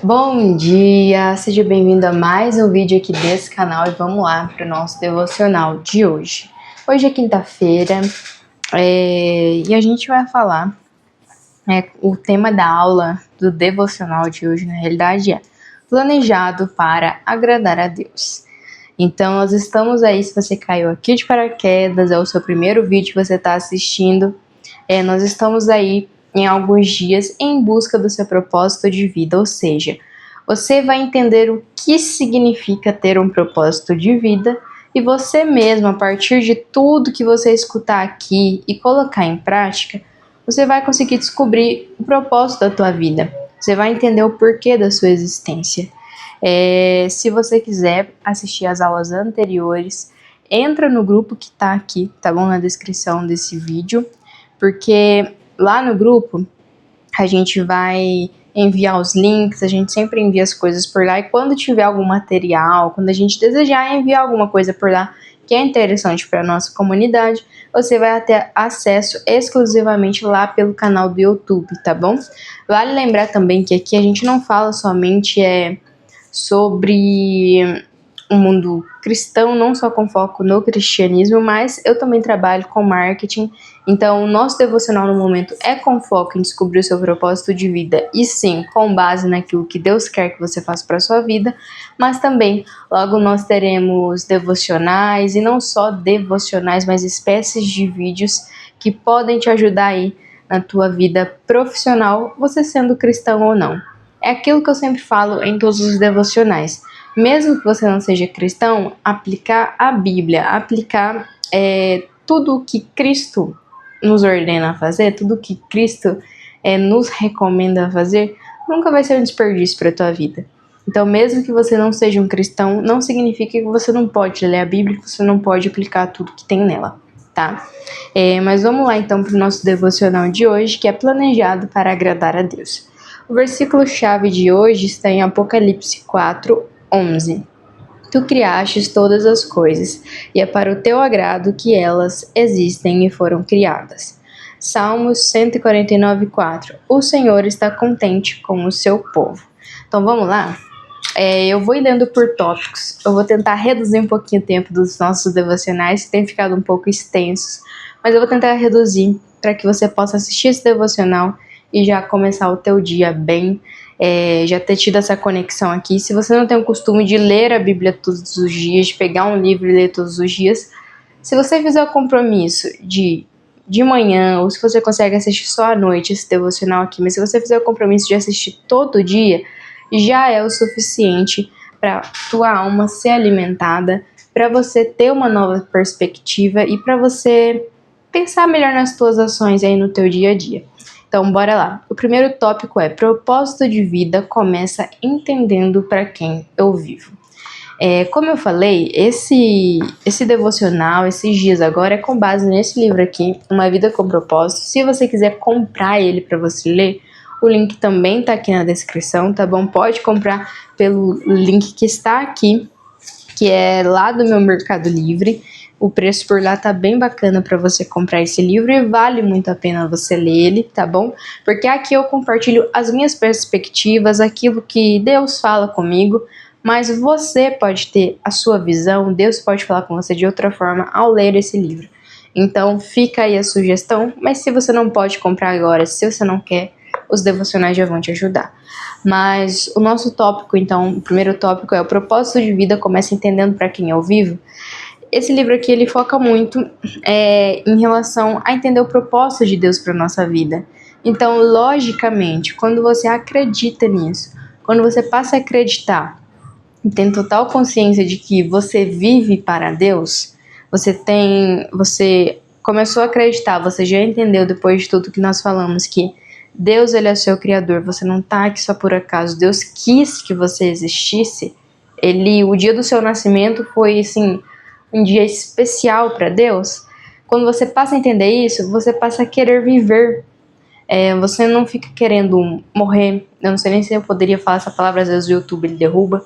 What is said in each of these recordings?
Bom dia, seja bem-vindo a mais um vídeo aqui desse canal e vamos lá para o nosso devocional de hoje. Hoje é quinta-feira e a gente vai falar, o tema da aula do devocional de hoje na realidade é planejado para agradar a Deus. Então nós estamos aí, se você caiu aqui de paraquedas, é o seu primeiro vídeo que você está assistindo, nós estamos aí em alguns dias em busca do seu propósito de vida, ou seja, você vai entender o que significa ter um propósito de vida e você mesmo, a partir de tudo que você escutar aqui e colocar em prática, você vai conseguir descobrir o propósito da tua vida. Você vai entender o porquê da sua existência. Se você quiser assistir as aulas anteriores, entra no grupo que tá aqui, tá bom? Na descrição desse vídeo, porque lá no grupo a gente vai enviar os links, a gente sempre envia as coisas por lá e quando tiver algum material, quando a gente desejar enviar alguma coisa por lá que é interessante para a nossa comunidade, você vai ter acesso exclusivamente lá pelo canal do YouTube, tá bom? Vale lembrar também que aqui a gente não fala somente sobre o mundo cristão, não só com foco no cristianismo, mas eu também trabalho com marketing, então o nosso devocional no momento é com foco em descobrir o seu propósito de vida e sim, com base naquilo que Deus quer que você faça para a sua vida, mas também logo nós teremos devocionais e não só devocionais, mas espécies de vídeos que podem te ajudar aí na tua vida profissional, você sendo cristão ou não. É aquilo que eu sempre falo em todos os devocionais. Mesmo que você não seja cristão, aplicar a Bíblia, aplicar tudo o que Cristo nos ordena a fazer, tudo o que Cristo nos recomenda a fazer, nunca vai ser um desperdício para a tua vida. Então, mesmo que você não seja um cristão, não significa que você não pode ler a Bíblia, que você não pode aplicar tudo que tem nela, tá? Mas vamos lá então para o nosso devocional de hoje, que é planejado para agradar a Deus. O versículo-chave de hoje está em Apocalipse 4:11. Tu criastes todas as coisas, e é para o teu agrado que elas existem e foram criadas. Salmos 149:4. O Senhor está contente com o seu povo. Então vamos lá? Eu vou ir lendo por tópicos. Eu vou tentar reduzir um pouquinho o tempo dos nossos devocionais, que tem ficado um pouco extensos, mas eu vou tentar reduzir para que você possa assistir esse devocional e já começar o teu dia bem, já ter tido essa conexão aqui. Se você não tem o costume de ler a Bíblia todos os dias, de pegar um livro e ler todos os dias, se você fizer o compromisso de manhã, ou se você consegue assistir só à noite esse devocional aqui, mas se você fizer o compromisso de assistir todo dia, já é o suficiente para tua alma ser alimentada, para você ter uma nova perspectiva e para você pensar melhor nas tuas ações aí no teu dia a dia. Então, bora lá. O primeiro tópico é: propósito de vida começa entendendo para quem eu vivo. Como eu falei, esse devocional, esses dias agora, é com base nesse livro aqui, Uma Vida com Propósito. Se você quiser comprar ele para você ler, o link também tá aqui na descrição, tá bom? Pode comprar pelo link que está aqui, que é lá do meu Mercado Livre. O preço por lá tá bem bacana para você comprar esse livro e vale muito a pena você ler ele, tá bom? Porque aqui eu compartilho as minhas perspectivas, aquilo que Deus fala comigo, mas você pode ter a sua visão, Deus pode falar com você de outra forma ao ler esse livro. Então fica aí a sugestão, mas se você não pode comprar agora, se você não quer, os devocionais já vão te ajudar. Mas o nosso tópico, então, o primeiro tópico é: o propósito de vida começa entendendo para quem eu vivo. Esse livro aqui, ele foca muito em relação a entender o propósito de Deus para nossa vida. Então, logicamente, quando você acredita nisso, quando você passa a acreditar e tem total consciência de que você vive para Deus, você começou a acreditar, você já entendeu depois de tudo que nós falamos que Deus, ele é seu criador, você não tá aqui só por acaso, Deus quis que você existisse. O dia do seu nascimento foi assim, um dia especial para Deus. Quando você passa a entender isso, você passa a querer viver. Você não fica querendo morrer. Eu não sei nem se eu poderia falar essa palavra, às vezes o YouTube ele derruba.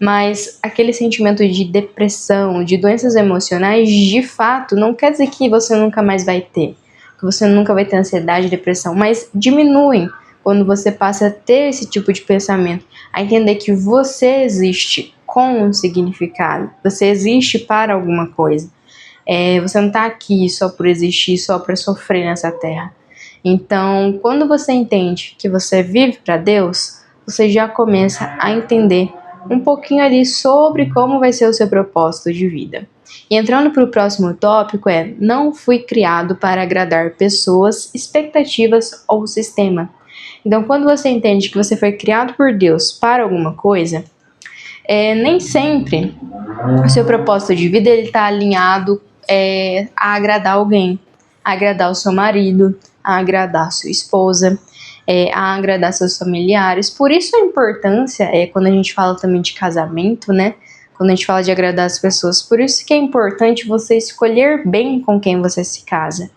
Mas aquele sentimento de depressão, de doenças emocionais, de fato, não quer dizer que você nunca mais vai ter, que você nunca vai ter ansiedade, depressão, mas diminuem quando você passa a ter esse tipo de pensamento, a entender que você existe com um significado, você existe para alguma coisa. Você não está aqui só por existir, só para sofrer nessa terra. Então, quando você entende que você vive para Deus, você já começa a entender um pouquinho ali sobre como vai ser o seu propósito de vida. E entrando para o próximo tópico não fui criado para agradar pessoas, expectativas ou sistema. Então, quando você entende que você foi criado por Deus para alguma coisa, nem sempre o seu propósito de vida está alinhado a agradar alguém, a agradar o seu marido, a agradar a sua esposa, a agradar seus familiares. Por isso a importância, quando a gente fala também de casamento, né? Quando a gente fala de agradar as pessoas, por isso que é importante você escolher bem com quem você se casa.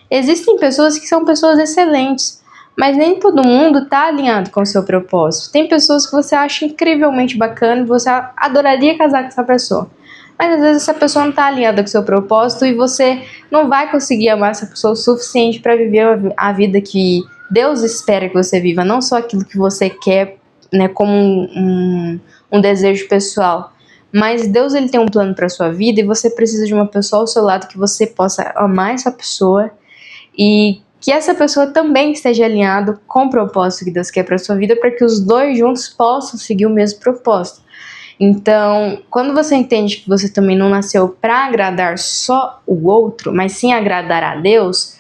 Existem pessoas que são pessoas excelentes, mas nem todo mundo está alinhado com o seu propósito. Tem pessoas que você acha incrivelmente bacana e você adoraria casar com essa pessoa. Mas às vezes essa pessoa não está alinhada com o seu propósito e você não vai conseguir amar essa pessoa o suficiente para viver a vida que Deus espera que você viva, não só aquilo que você quer, né, como um desejo pessoal. Mas Deus ele tem um plano para sua vida e você precisa de uma pessoa ao seu lado que você possa amar essa pessoa e que essa pessoa também esteja alinhado com o propósito que Deus quer para sua vida, para que os dois juntos possam seguir o mesmo propósito. Então, quando você entende que você também não nasceu para agradar só o outro, mas sim agradar a Deus,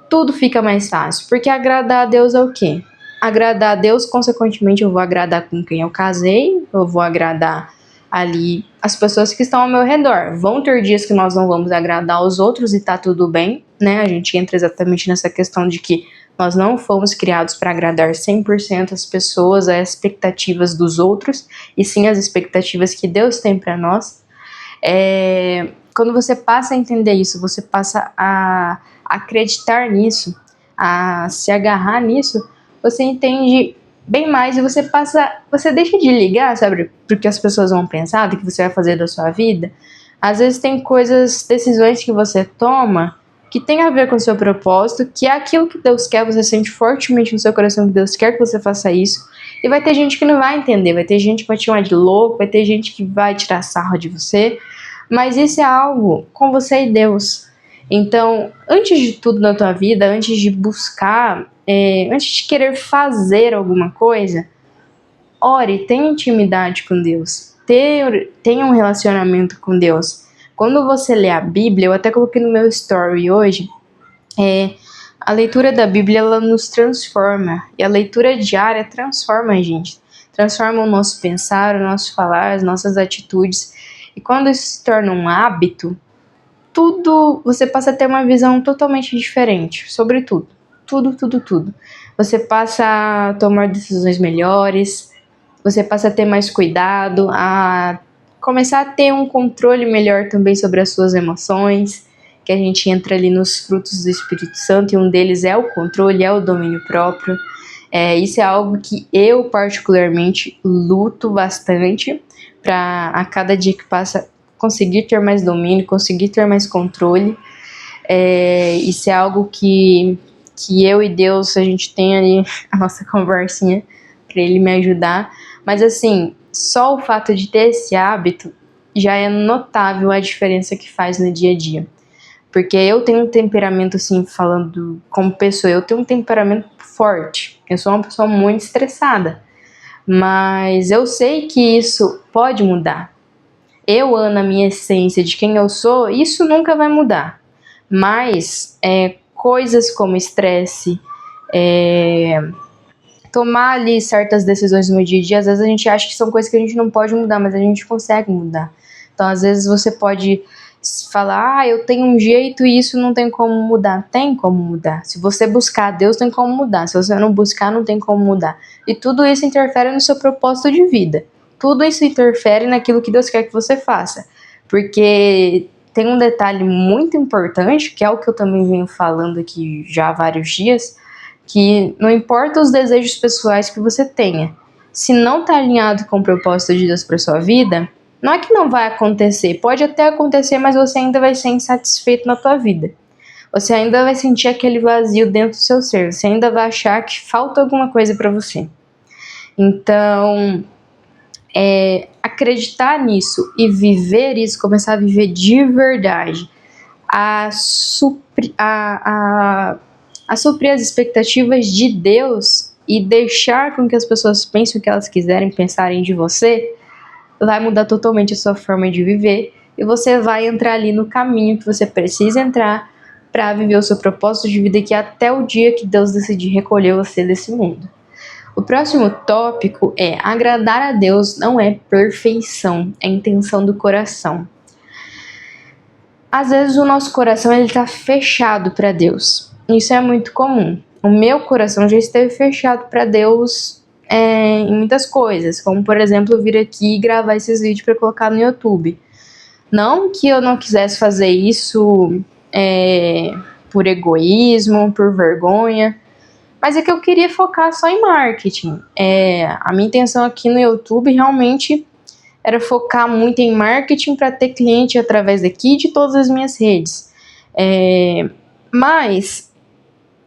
tudo fica mais fácil. Porque agradar a Deus é o quê? Agradar a Deus, consequentemente, eu vou agradar com quem eu casei, eu vou agradar ali as pessoas que estão ao meu redor. Vão ter dias que nós não vamos agradar aos outros e tá tudo bem, né? A gente entra exatamente nessa questão de que nós não fomos criados para agradar 100% as pessoas, as expectativas dos outros, e sim as expectativas que Deus tem para nós. Quando você passa a entender isso, você passa a acreditar nisso, a se agarrar nisso, você entende bem mais e você deixa de ligar, sabe, porque as pessoas vão pensar, do que você vai fazer da sua vida. Às vezes tem decisões que você toma que tem a ver com o seu propósito, que é aquilo que Deus quer, você sente fortemente no seu coração que Deus quer que você faça isso, e vai ter gente que não vai entender, vai ter gente que vai te chamar de louco, vai ter gente que vai tirar sarro de você, mas isso é algo com você e Deus. Então, antes de tudo na tua vida, antes de buscar, antes de querer fazer alguma coisa, ore, tenha intimidade com Deus, tenha um relacionamento com Deus. Quando você lê a Bíblia, eu até coloquei no meu story hoje, a leitura da Bíblia ela nos transforma, e a leitura diária transforma a gente, transforma o nosso pensar, o nosso falar, as nossas atitudes, e quando isso se torna um hábito, você passa a ter uma visão totalmente diferente sobre tudo. Tudo. Você passa a tomar decisões melhores, você passa a ter mais cuidado, a começar a ter um controle melhor também sobre as suas emoções, que a gente entra ali nos frutos do Espírito Santo, e um deles é o controle, é o domínio próprio. Isso é algo que eu particularmente luto bastante para a cada dia que passa conseguir ter mais domínio, conseguir ter mais controle. Isso é algo que eu e Deus, a gente tem ali a nossa conversinha para ele me ajudar. Mas assim, só o fato de ter esse hábito já é notável a diferença que faz no dia a dia. Porque eu tenho um temperamento, assim, falando como pessoa, eu tenho um temperamento forte. Eu sou uma pessoa muito estressada. Mas eu sei que isso pode mudar. Eu, Ana, minha essência de quem eu sou, isso nunca vai mudar. Mas coisas como estresse, tomar ali certas decisões no dia a dia, às vezes a gente acha que são coisas que a gente não pode mudar, mas a gente consegue mudar. Então, às vezes você pode falar, eu tenho um jeito e isso não tem como mudar. Tem como mudar. Se você buscar Deus, tem como mudar. Se você não buscar, não tem como mudar. E tudo isso interfere no seu propósito de vida. Tudo isso interfere naquilo que Deus quer que você faça. Porque tem um detalhe muito importante, que é o que eu também venho falando aqui já há vários dias, que não importa os desejos pessoais que você tenha, se não está alinhado com o propósito de Deus para sua vida, não é que não vai acontecer, pode até acontecer, mas você ainda vai ser insatisfeito na tua vida. Você ainda vai sentir aquele vazio dentro do seu ser, você ainda vai achar que falta alguma coisa para você. Então, acreditar nisso e viver isso, começar a viver de verdade, a suprir as expectativas de Deus e deixar com que as pessoas pensem o que elas quiserem pensarem de você, vai mudar totalmente a sua forma de viver e você vai entrar ali no caminho que você precisa entrar para viver o seu propósito de vida, que é até o dia que Deus decidir recolher você desse mundo. O próximo tópico é: agradar a Deus não é perfeição, é intenção do coração. Às vezes o nosso coração ele tá fechado para Deus. Isso é muito comum. O meu coração já esteve fechado para Deus em muitas coisas, como por exemplo vir aqui e gravar esses vídeos para colocar no YouTube. Não que eu não quisesse fazer isso por egoísmo, por vergonha, mas é que eu queria focar só em marketing. A minha intenção aqui no YouTube realmente era focar muito em marketing para ter cliente através daqui de todas as minhas redes. Mas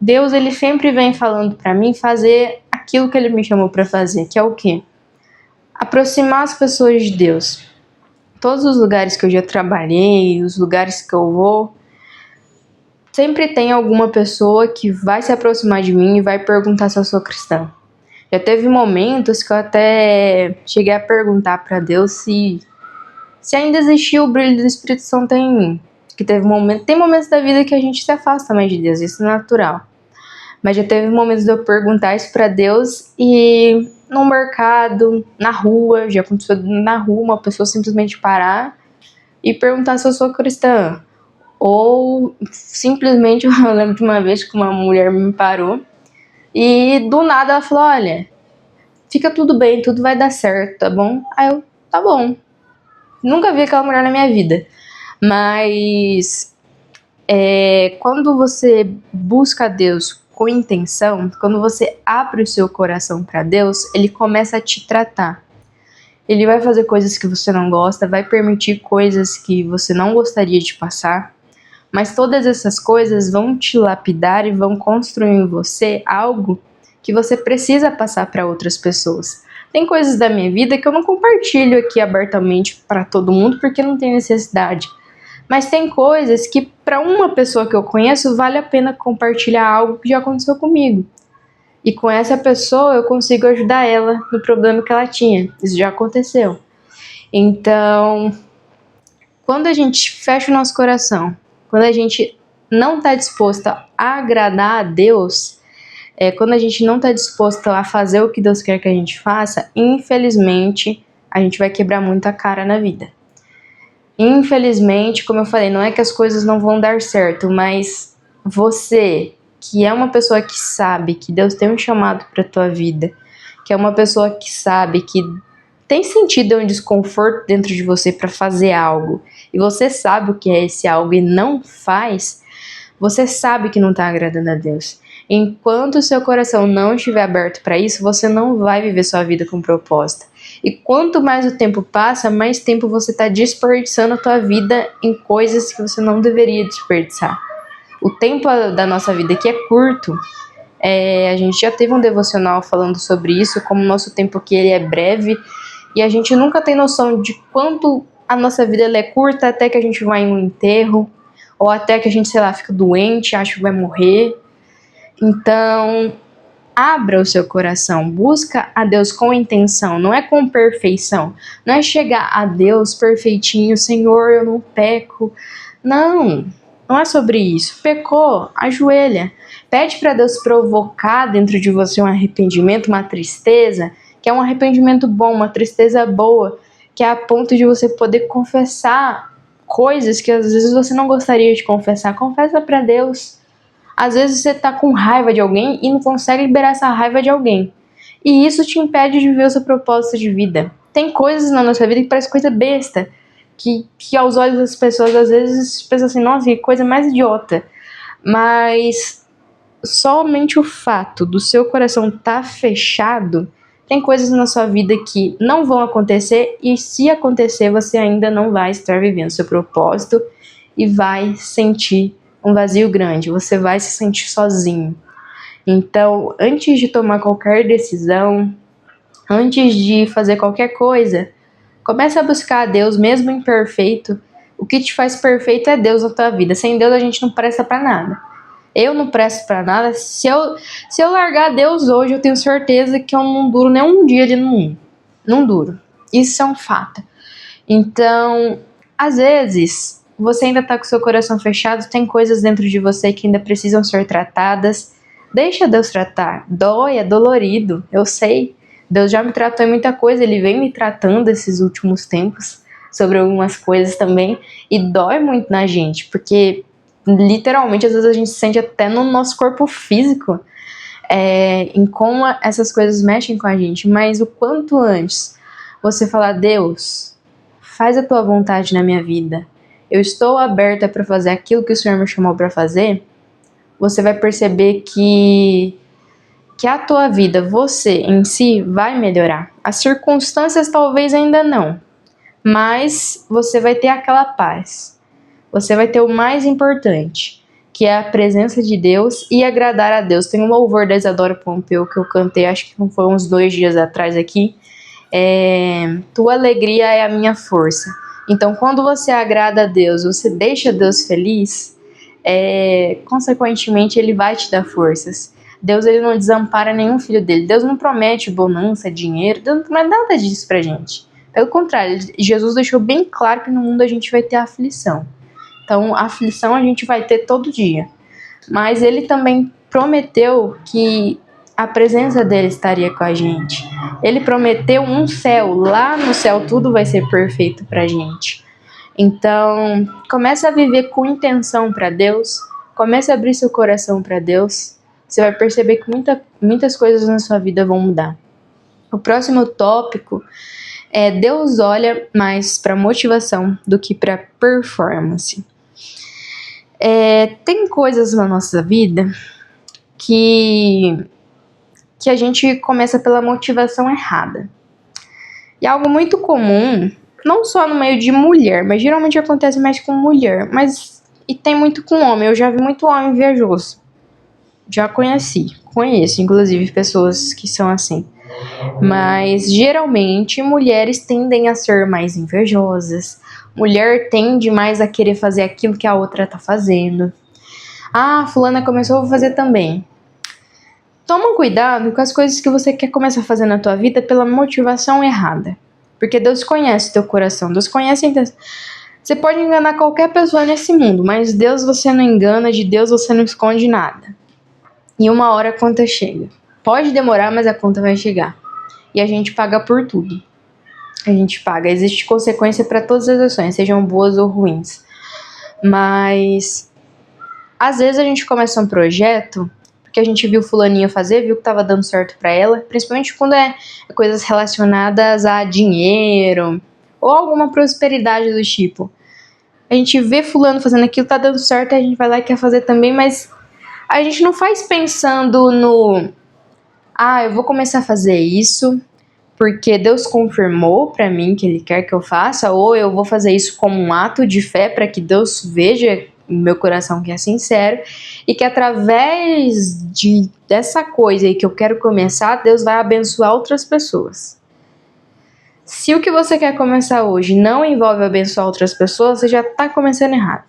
Deus ele sempre vem falando para mim fazer aquilo que ele me chamou para fazer, que é o quê? Aproximar as pessoas de Deus. Todos os lugares que eu já trabalhei, os lugares que eu vou, sempre tem alguma pessoa que vai se aproximar de mim e vai perguntar se eu sou cristã. Já teve momentos que eu até cheguei a perguntar para Deus se ainda existia o brilho do Espírito Santo em mim. Que tem momentos da vida que a gente se afasta mais de Deus, isso é natural. Mas já teve momentos de eu perguntar isso para Deus e no mercado, na rua, já aconteceu na rua uma pessoa simplesmente parar e perguntar se eu sou cristã. Ou simplesmente, eu lembro de uma vez que uma mulher me parou e do nada ela falou: olha, fica tudo bem, tudo vai dar certo, tá bom? Aí eu, tá bom. Nunca vi aquela mulher na minha vida. Mas quando você busca Deus com intenção, quando você abre o seu coração para Deus, Ele começa a te tratar. Ele vai fazer coisas que você não gosta, vai permitir coisas que você não gostaria de passar, mas todas essas coisas vão te lapidar e vão construir em você algo que você precisa passar para outras pessoas. Tem coisas da minha vida que eu não compartilho aqui abertamente para todo mundo porque não tem necessidade. Mas tem coisas que para uma pessoa que eu conheço vale a pena compartilhar algo que já aconteceu comigo. E com essa pessoa eu consigo ajudar ela no problema que ela tinha. Isso já aconteceu. Então, quando a gente fecha o nosso coração, quando a gente não está disposta a agradar a Deus, quando a gente não está disposta a fazer o que Deus quer que a gente faça, infelizmente, a gente vai quebrar muita cara na vida. Infelizmente, como eu falei, não é que as coisas não vão dar certo, mas você, que é uma pessoa que sabe que Deus tem um chamado para tua vida, que é uma pessoa que sabe que tem sentido um desconforto dentro de você para fazer algo, e você sabe o que é esse algo e não faz, você sabe que não está agradando a Deus. Enquanto o seu coração não estiver aberto para isso, você não vai viver sua vida com propósito. E quanto mais o tempo passa, mais tempo você está desperdiçando a tua vida em coisas que você não deveria desperdiçar. O tempo da nossa vida aqui é curto. A gente já teve um devocional falando sobre isso, como o nosso tempo aqui ele é breve, e a gente nunca tem noção de quanto a nossa vida ela é curta até que a gente vai em um enterro, ou até que a gente, sei lá, fica doente, acha que vai morrer. Então, abra o seu coração, busca a Deus com intenção, não é com perfeição, não é chegar a Deus perfeitinho, Senhor, eu não peco. Não é sobre isso. Pecou, ajoelha, pede para Deus provocar dentro de você um arrependimento, uma tristeza, que é um arrependimento bom, uma tristeza boa, que é a ponto de você poder confessar coisas que às vezes você não gostaria de confessar. Confessa para Deus. Às vezes você tá com raiva de alguém e não consegue liberar essa raiva de alguém. E isso te impede de viver o seu propósito de vida. Tem coisas na nossa vida que parece coisa besta, que aos olhos das pessoas às vezes pensam assim, nossa, que coisa mais idiota. Mas somente o fato do seu coração estar fechado, tem coisas na sua vida que não vão acontecer, e se acontecer você ainda não vai estar vivendo o seu propósito e vai sentir um vazio grande, você vai se sentir sozinho. Então, antes de tomar qualquer decisão, antes de fazer qualquer coisa, comece a buscar a Deus, mesmo imperfeito. O que te faz perfeito é Deus na tua vida. Sem Deus a gente não presta pra nada. Eu não presto pra nada. Se eu largar Deus hoje, eu tenho certeza que eu não duro nem um dia ali no mundo. Não duro. Isso é um fato. Então, às vezes, você ainda tá com seu coração fechado, tem coisas dentro de você que ainda precisam ser tratadas. Deixa Deus tratar. Dói, é dolorido, eu sei. Deus já me tratou em muita coisa, Ele vem me tratando esses últimos tempos sobre algumas coisas também. E dói muito na gente, porque literalmente às vezes a gente sente até no nosso corpo físico em como essas coisas mexem com a gente. Mas o quanto antes você falar, Deus, faz a tua vontade na minha vida, eu estou aberta para fazer aquilo que o Senhor me chamou para fazer, você vai perceber que a tua vida, você em si, vai melhorar. As circunstâncias talvez ainda não, mas você vai ter aquela paz. Você vai ter o mais importante, que é a presença de Deus e agradar a Deus. Tem um louvor da Isadora Pompeu que eu cantei, acho que foi uns 2 dias atrás aqui. Tua alegria é a minha força. Então, quando você agrada a Deus, você deixa Deus feliz, consequentemente, Ele vai te dar forças. Deus, Ele não desampara nenhum filho dele. Deus não promete bonança, dinheiro, Deus não promete nada disso pra gente. Pelo contrário, Jesus deixou bem claro que no mundo a gente vai ter aflição. Então, a aflição a gente vai ter todo dia. Mas Ele também prometeu que a presença dele estaria com a gente. Ele prometeu um céu. Lá no céu tudo vai ser perfeito pra gente. Então, comece a viver com intenção para Deus. Comece a abrir seu coração para Deus. Você vai perceber que muitas coisas na sua vida vão mudar. O próximo tópico é Deus olha mais para motivação do que para performance. Tem coisas na nossa vida que a gente começa pela motivação errada. E algo muito comum, não só no meio de mulher, mas geralmente acontece mais com mulher, e tem muito com homem. Eu já vi muito homem invejoso. Já conheço, inclusive, pessoas que são assim. Mas geralmente mulheres tendem a ser mais invejosas. Mulher tende mais a querer fazer aquilo que a outra tá fazendo. Ah, fulana começou, eu vou fazer também. Toma cuidado com as coisas que você quer começar a fazer na tua vida pela motivação errada. Porque Deus conhece teu coração, Deus conhece a intenção. Você pode enganar qualquer pessoa nesse mundo, mas Deus você não engana, de Deus você não esconde nada. E uma hora a conta chega. Pode demorar, mas a conta vai chegar. E a gente paga por tudo. A gente paga. Existe consequência para todas as ações, sejam boas ou ruins. Mas às vezes a gente começa um projeto porque a gente viu fulaninha fazer, viu que tava dando certo para ela, principalmente quando é coisas relacionadas a dinheiro ou alguma prosperidade do tipo. A gente vê fulano fazendo aquilo, tá dando certo, a gente vai lá e quer fazer também, mas a gente não faz pensando no eu vou começar a fazer isso porque Deus confirmou para mim que Ele quer que eu faça, ou eu vou fazer isso como um ato de fé para que Deus veja o meu coração que é sincero e que através dessa coisa aí que eu quero começar, Deus vai abençoar outras pessoas. Se o que você quer começar hoje não envolve abençoar outras pessoas, você já está começando errado.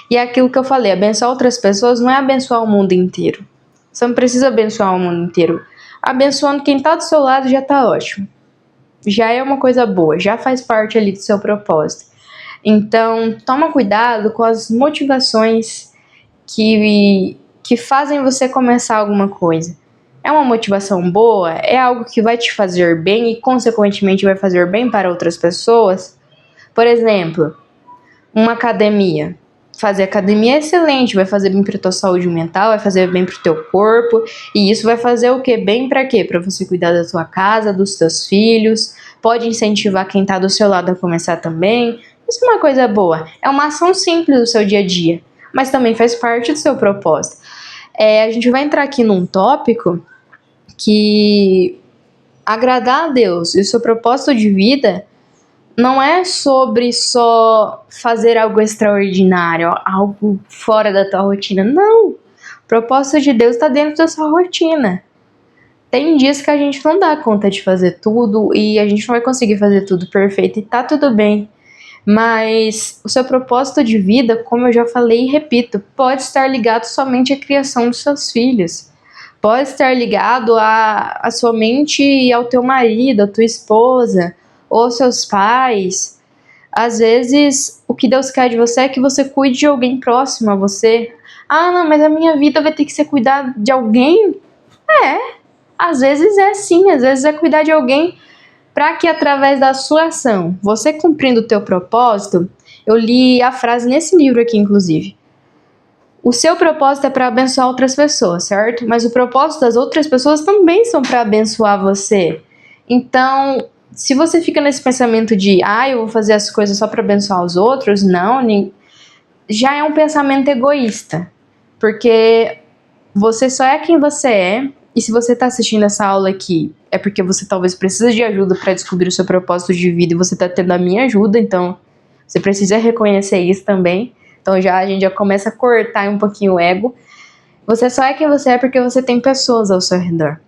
E é aquilo que eu falei, abençoar outras pessoas não é abençoar o mundo inteiro. Você não precisa abençoar o mundo inteiro. Abençoando quem está do seu lado já está ótimo. Já é uma coisa boa, já faz parte ali do seu propósito. Então, toma cuidado com as motivações que fazem você começar alguma coisa. É uma motivação boa? É algo que vai te fazer bem e, consequentemente, vai fazer bem para outras pessoas? Por exemplo, uma academia. Fazer academia é excelente, vai fazer bem para tua saúde mental, vai fazer bem para o teu corpo, e isso vai fazer o quê? Bem para quê? Para você cuidar da tua casa, dos teus filhos, pode incentivar quem está do seu lado a começar também. Isso é uma coisa boa, é uma ação simples do seu dia a dia, mas também faz parte do seu propósito. A gente vai entrar aqui num tópico que agradar a Deus e o seu propósito de vida não é sobre só fazer algo extraordinário, algo fora da tua rotina. Não! O propósito de Deus está dentro da sua rotina. Tem dias que a gente não dá conta de fazer tudo e a gente não vai conseguir fazer tudo perfeito e tá tudo bem. Mas o seu propósito de vida, como eu já falei e repito, pode estar ligado somente à criação dos seus filhos. Pode estar ligado a somente ao teu marido, à tua esposa, ou aos seus pais. Às vezes, o que Deus quer de você é que você cuide de alguém próximo a você. Ah, não, mas a minha vida vai ter que ser cuidar de alguém? Às vezes é sim, às vezes é cuidar de alguém para que através da sua ação, você cumprindo o teu propósito, eu li a frase nesse livro aqui, inclusive. O seu propósito é para abençoar outras pessoas, certo? Mas o propósito das outras pessoas também são para abençoar você. Então, se você fica nesse pensamento de, eu vou fazer as coisas só para abençoar os outros, não, já é um pensamento egoísta. Porque você só é quem você é, e se você está assistindo essa aula aqui, é porque você talvez precisa de ajuda para descobrir o seu propósito de vida e você está tendo a minha ajuda, então você precisa reconhecer isso também. Então a gente já começa a cortar um pouquinho o ego. Você só é quem você é porque você tem pessoas ao seu redor.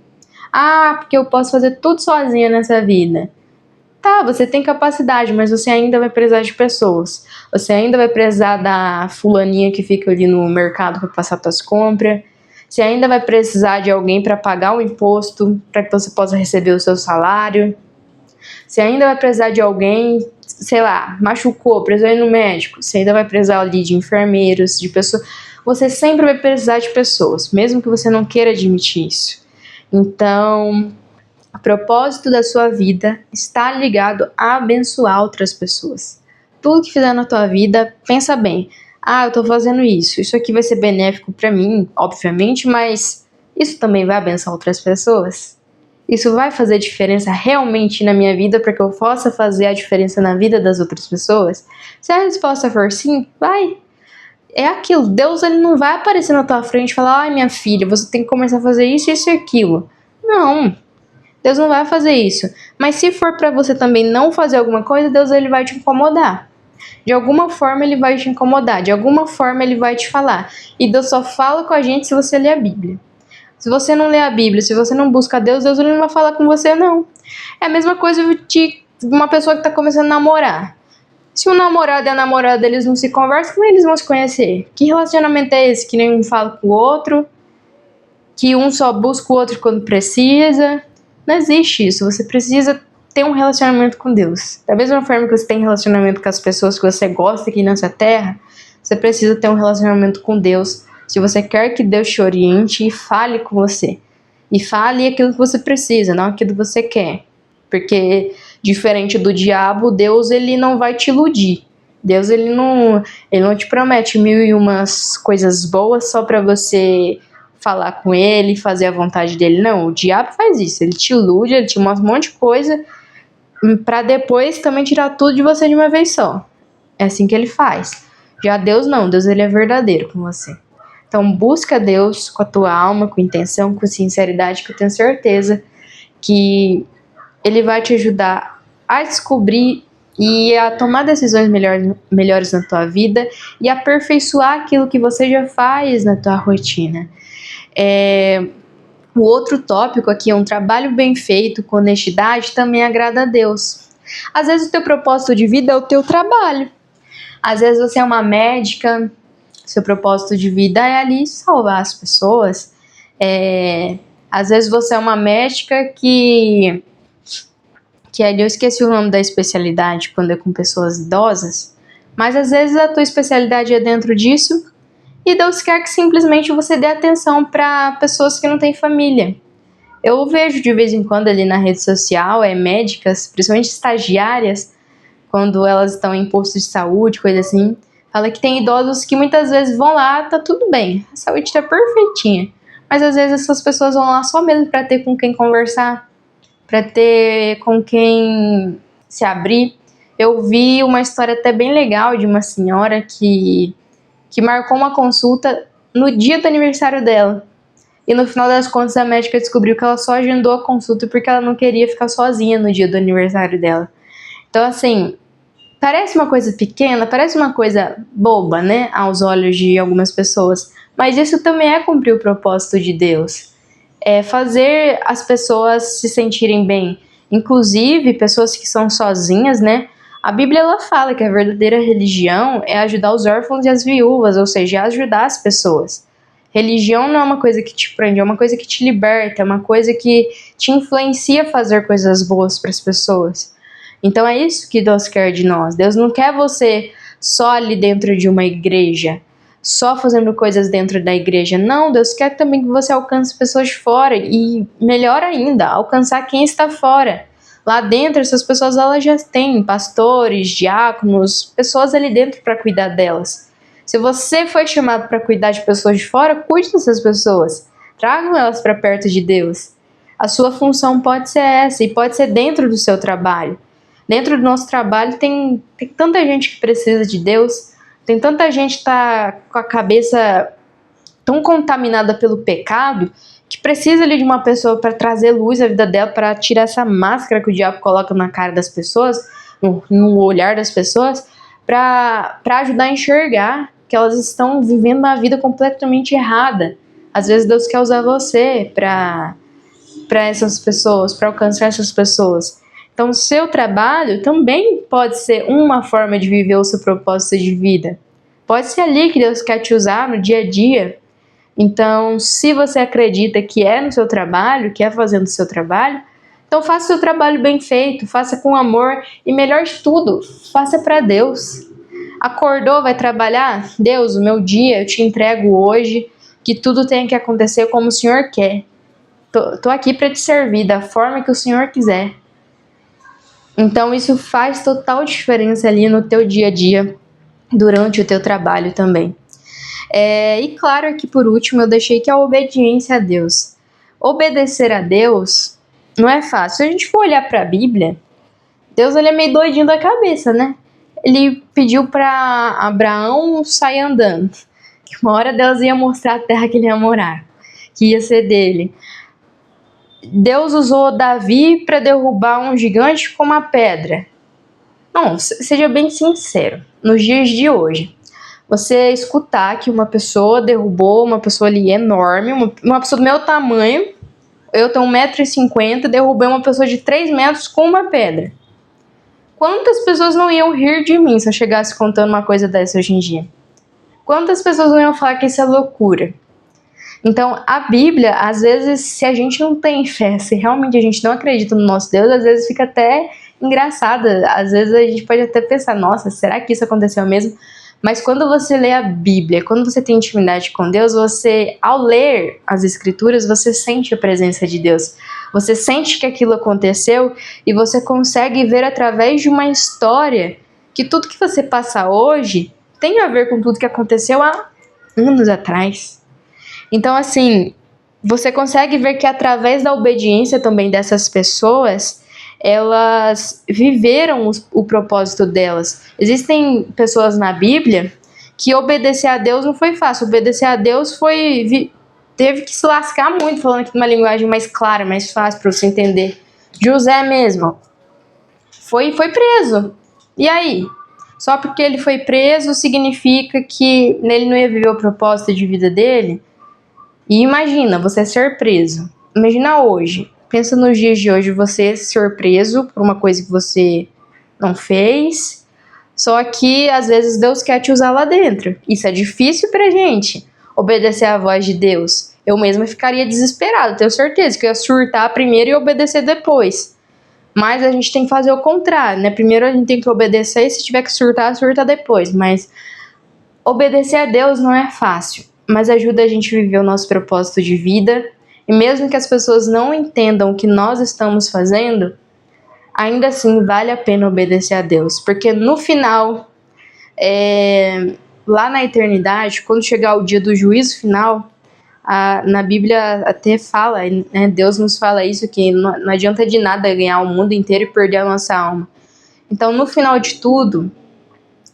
Porque eu posso fazer tudo sozinha nessa vida. Tá, você tem capacidade, mas você ainda vai precisar de pessoas. Você ainda vai precisar da fulaninha que fica ali no mercado para passar suas compras. Você ainda vai precisar de alguém para pagar o imposto, para que você possa receber o seu salário. Você ainda vai precisar de alguém, sei lá, machucou, precisou ir no médico. Você ainda vai precisar ali de enfermeiros, de pessoas. Você sempre vai precisar de pessoas, mesmo que você não queira admitir isso. Então, o propósito da sua vida está ligado a abençoar outras pessoas. Tudo que fizer na tua vida, pensa bem. Eu tô fazendo isso. Isso aqui vai ser benéfico para mim, obviamente, mas isso também vai abençoar outras pessoas? Isso vai fazer diferença realmente na minha vida para que eu possa fazer a diferença na vida das outras pessoas? Se a resposta for sim, vai. É aquilo. Deus ele não vai aparecer na tua frente e falar: minha filha, você tem que começar a fazer isso, isso e aquilo. Não. Deus não vai fazer isso. Mas se for para você também não fazer alguma coisa, Deus ele vai te incomodar. De alguma forma ele vai te incomodar, de alguma forma ele vai te falar. E Deus só fala com a gente se você ler a Bíblia. Se você não lê a Bíblia, se você não busca Deus, Deus ele não vai falar com você, não. É a mesma coisa de uma pessoa que está começando a namorar. Se o namorado e a namorada eles não se conversam, como eles vão se conhecer? Que relacionamento é esse? Que nenhum fala com o outro? Que um só busca o outro quando precisa? Não existe isso. Você precisa ter um relacionamento com Deus. Da mesma forma que você tem relacionamento com as pessoas que você gosta aqui nessa terra, você precisa ter um relacionamento com Deus. Se você quer que Deus te oriente e fale com você. E fale aquilo que você precisa, não aquilo que você quer. Porque, diferente do diabo, Deus ele não vai te iludir. Deus ele não te promete 1001 coisas boas só para você falar com ele, fazer a vontade dele. Não, o diabo faz isso. Ele te ilude, ele te mostra um monte de coisa para depois também tirar tudo de você de uma vez só. É assim que ele faz. Já Deus não, Deus ele é verdadeiro com você. Então busca Deus com a tua alma, com intenção, com sinceridade, que eu tenho certeza que ele vai te ajudar a descobrir e a tomar decisões melhores na tua vida e aperfeiçoar aquilo que você já faz na tua rotina. O outro tópico aqui é um trabalho bem feito, com honestidade, também agrada a Deus. Às vezes o teu propósito de vida é o teu trabalho. Às vezes você é uma médica, seu propósito de vida é ali salvar as pessoas. Às vezes você é uma médica que ali eu esqueci o nome da especialidade quando é com pessoas idosas, mas às vezes a tua especialidade é dentro disso e Deus quer que simplesmente você dê atenção para pessoas que não têm família. Eu vejo de vez em quando ali na rede social, médicas, principalmente estagiárias, quando elas estão em posto de saúde, coisa assim, fala que tem idosos que muitas vezes vão lá, tá tudo bem, a saúde tá perfeitinha, mas às vezes essas pessoas vão lá só mesmo para ter com quem conversar, para ter com quem se abrir. Eu vi uma história até bem legal de uma senhora que marcou uma consulta no dia do aniversário dela. E no final das contas a médica descobriu que ela só agendou a consulta porque ela não queria ficar sozinha no dia do aniversário dela. Então, assim, parece uma coisa pequena, parece uma coisa boba, né, aos olhos de algumas pessoas, mas isso também é cumprir o propósito de Deus. É fazer as pessoas se sentirem bem, inclusive pessoas que são sozinhas, né? A Bíblia ela fala que a verdadeira religião é ajudar os órfãos e as viúvas, ou seja, ajudar as pessoas. Religião não é uma coisa que te prende, é uma coisa que te liberta, é uma coisa que te influencia a fazer coisas boas para as pessoas. Então é isso que Deus quer de nós. Deus não quer você só ali dentro de uma igreja, só fazendo coisas dentro da igreja. Não, Deus quer também que você alcance pessoas de fora e, melhor ainda, alcançar quem está fora. Lá dentro, essas pessoas elas já têm pastores, diáconos, pessoas ali dentro para cuidar delas. Se você foi chamado para cuidar de pessoas de fora, cuide dessas pessoas. Tragam elas para perto de Deus. A sua função pode ser essa e pode ser dentro do seu trabalho. Dentro do nosso trabalho tem tanta gente que precisa de Deus, tem tanta gente que está com a cabeça tão contaminada pelo pecado que precisa ali de uma pessoa para trazer luz à vida dela, para tirar essa máscara que o diabo coloca na cara das pessoas, no olhar das pessoas, para ajudar a enxergar que elas estão vivendo uma vida completamente errada. Às vezes Deus quer usar você para essas pessoas, para alcançar essas pessoas. Então, o seu trabalho também pode ser uma forma de viver o seu propósito de vida. Pode ser ali que Deus quer te usar no dia a dia. Então, se você acredita que é no seu trabalho, que é fazendo o seu trabalho, então faça o seu trabalho bem feito, faça com amor e, melhor de tudo, faça para Deus. Acordou, vai trabalhar? Deus, o meu dia eu te entrego hoje, que tudo tenha que acontecer como o Senhor quer. Tô aqui para te servir da forma que o Senhor quiser. Então isso faz total diferença ali no teu dia a dia, durante o teu trabalho também. E claro que por último eu deixei que a obediência a Deus. Obedecer a Deus não é fácil. Se a gente for olhar para a Bíblia, Deus ele é meio doidinho da cabeça, né? Ele pediu para Abraão sair andando. Uma hora Deus ia mostrar a terra que ele ia morar, que ia ser dele. Deus usou Davi para derrubar um gigante com uma pedra. Não, seja bem sincero. Nos dias de hoje, você escutar que uma pessoa derrubou uma pessoa ali enorme, uma pessoa do meu tamanho, eu tenho 1,50 m, derrubei uma pessoa de 3 metros com uma pedra. Quantas pessoas não iam rir de mim se eu chegasse contando uma coisa dessa hoje em dia? Quantas pessoas não iam falar que isso é loucura? Então, a Bíblia, às vezes, se a gente não tem fé, se realmente a gente não acredita no nosso Deus, às vezes fica até engraçada. Às vezes a gente pode até pensar, nossa, será que isso aconteceu mesmo? Mas quando você lê a Bíblia, quando você tem intimidade com Deus, você, ao ler as Escrituras, você sente a presença de Deus. Você sente que aquilo aconteceu e você consegue ver através de uma história que tudo que você passa hoje tem a ver com tudo que aconteceu há anos atrás. Então, assim, você consegue ver que através da obediência também dessas pessoas, elas viveram o propósito delas. Existem pessoas na Bíblia que obedecer a Deus não foi fácil. Obedecer a Deus teve que se lascar muito, falando aqui numa linguagem mais clara, mais fácil para você entender. José mesmo foi preso. E aí? Só porque ele foi preso significa que ele não ia viver o propósito de vida dele? E imagina você ser preso. Imagina hoje. Pensa nos dias de hoje, você ser preso por uma coisa que você não fez. Só que às vezes Deus quer te usar lá dentro. Isso é difícil pra gente, obedecer à voz de Deus. Eu mesma ficaria desesperada, tenho certeza que eu ia surtar primeiro e obedecer depois. Mas a gente tem que fazer o contrário, né? Primeiro a gente tem que obedecer e se tiver que surtar, surta depois. Mas obedecer a Deus não é fácil, mas ajuda a gente a viver o nosso propósito de vida. E mesmo que as pessoas não entendam o que nós estamos fazendo, ainda assim vale a pena obedecer a Deus. Porque no final, lá na eternidade, quando chegar o dia do juízo final, na Bíblia até fala, né, Deus nos fala isso, que não adianta de nada ganhar o mundo inteiro e perder a nossa alma. Então, no final de tudo,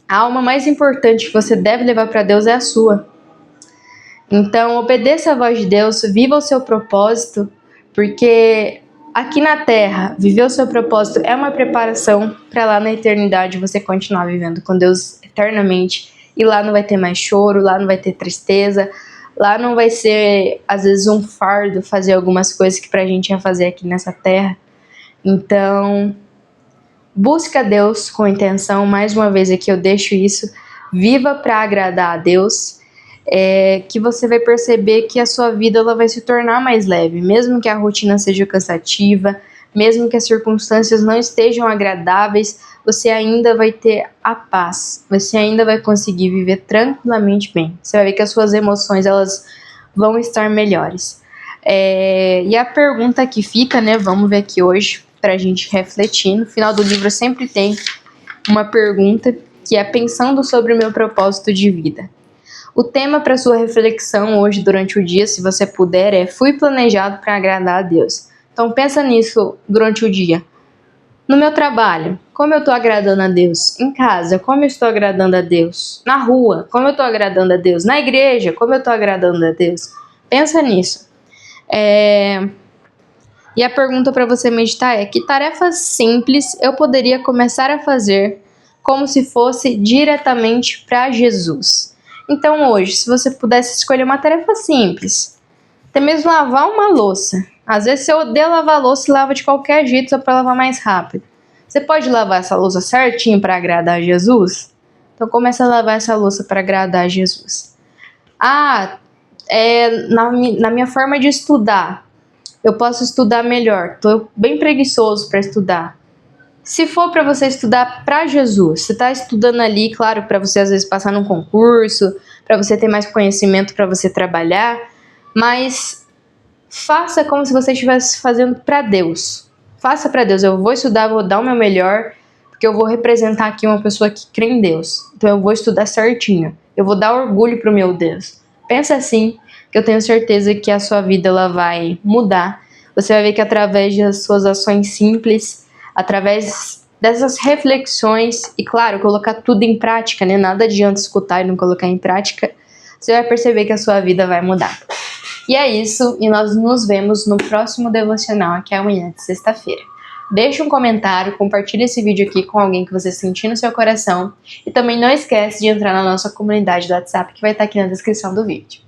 a alma mais importante que você deve levar para Deus é a sua. Então, obedeça a voz de Deus, viva o seu propósito, porque aqui na Terra, viver o seu propósito é uma preparação para lá na eternidade você continuar vivendo com Deus eternamente. E lá não vai ter mais choro, lá não vai ter tristeza, lá não vai ser, às vezes, um fardo fazer algumas coisas que pra gente ia fazer aqui nessa Terra. Então, busca Deus com intenção, mais uma vez aqui eu deixo isso, viva para agradar a Deus, que você vai perceber que a sua vida ela vai se tornar mais leve, mesmo que a rotina seja cansativa, mesmo que as circunstâncias não estejam agradáveis, você ainda vai ter a paz, você ainda vai conseguir viver tranquilamente bem, você vai ver que as suas emoções elas vão estar melhores. E a pergunta que fica, né, vamos ver aqui hoje, pra gente refletir, no final do livro sempre tem uma pergunta que é pensando sobre o meu propósito de vida. O tema para sua reflexão hoje durante o dia, se você puder, fui planejado para agradar a Deus. Então pensa nisso durante o dia. No meu trabalho, como eu estou agradando a Deus? Em casa, como eu estou agradando a Deus? Na rua, como eu estou agradando a Deus? Na igreja, como eu estou agradando a Deus? Pensa nisso. E a pergunta para você meditar é: que tarefas simples eu poderia começar a fazer como se fosse diretamente para Jesus? Então hoje, se você pudesse escolher uma tarefa simples, até mesmo lavar uma louça. Às vezes você odeia lavar louça e lava de qualquer jeito só para lavar mais rápido. Você pode lavar essa louça certinho para agradar a Jesus? Então começa a lavar essa louça para agradar a Jesus. Na minha forma de estudar, eu posso estudar melhor. Tô bem preguiçoso para estudar. Se for para você estudar para Jesus, você está estudando ali, claro, para você às vezes passar num concurso, para você ter mais conhecimento, para você trabalhar, mas faça como se você estivesse fazendo para Deus. Faça para Deus. Eu vou estudar, vou dar o meu melhor, porque eu vou representar aqui uma pessoa que crê em Deus. Então eu vou estudar certinho. Eu vou dar orgulho pro meu Deus. Pensa assim, que eu tenho certeza que a sua vida ela vai mudar. Você vai ver que através das suas ações simples, através dessas reflexões e, claro, colocar tudo em prática, né? Nada adianta escutar e não colocar em prática. Você vai perceber que a sua vida vai mudar. E é isso, e nós nos vemos no próximo devocional aqui amanhã, de sexta-feira. Deixe um comentário, compartilhe esse vídeo aqui com alguém que você sentir no seu coração e também não esquece de entrar na nossa comunidade do WhatsApp que vai estar aqui na descrição do vídeo.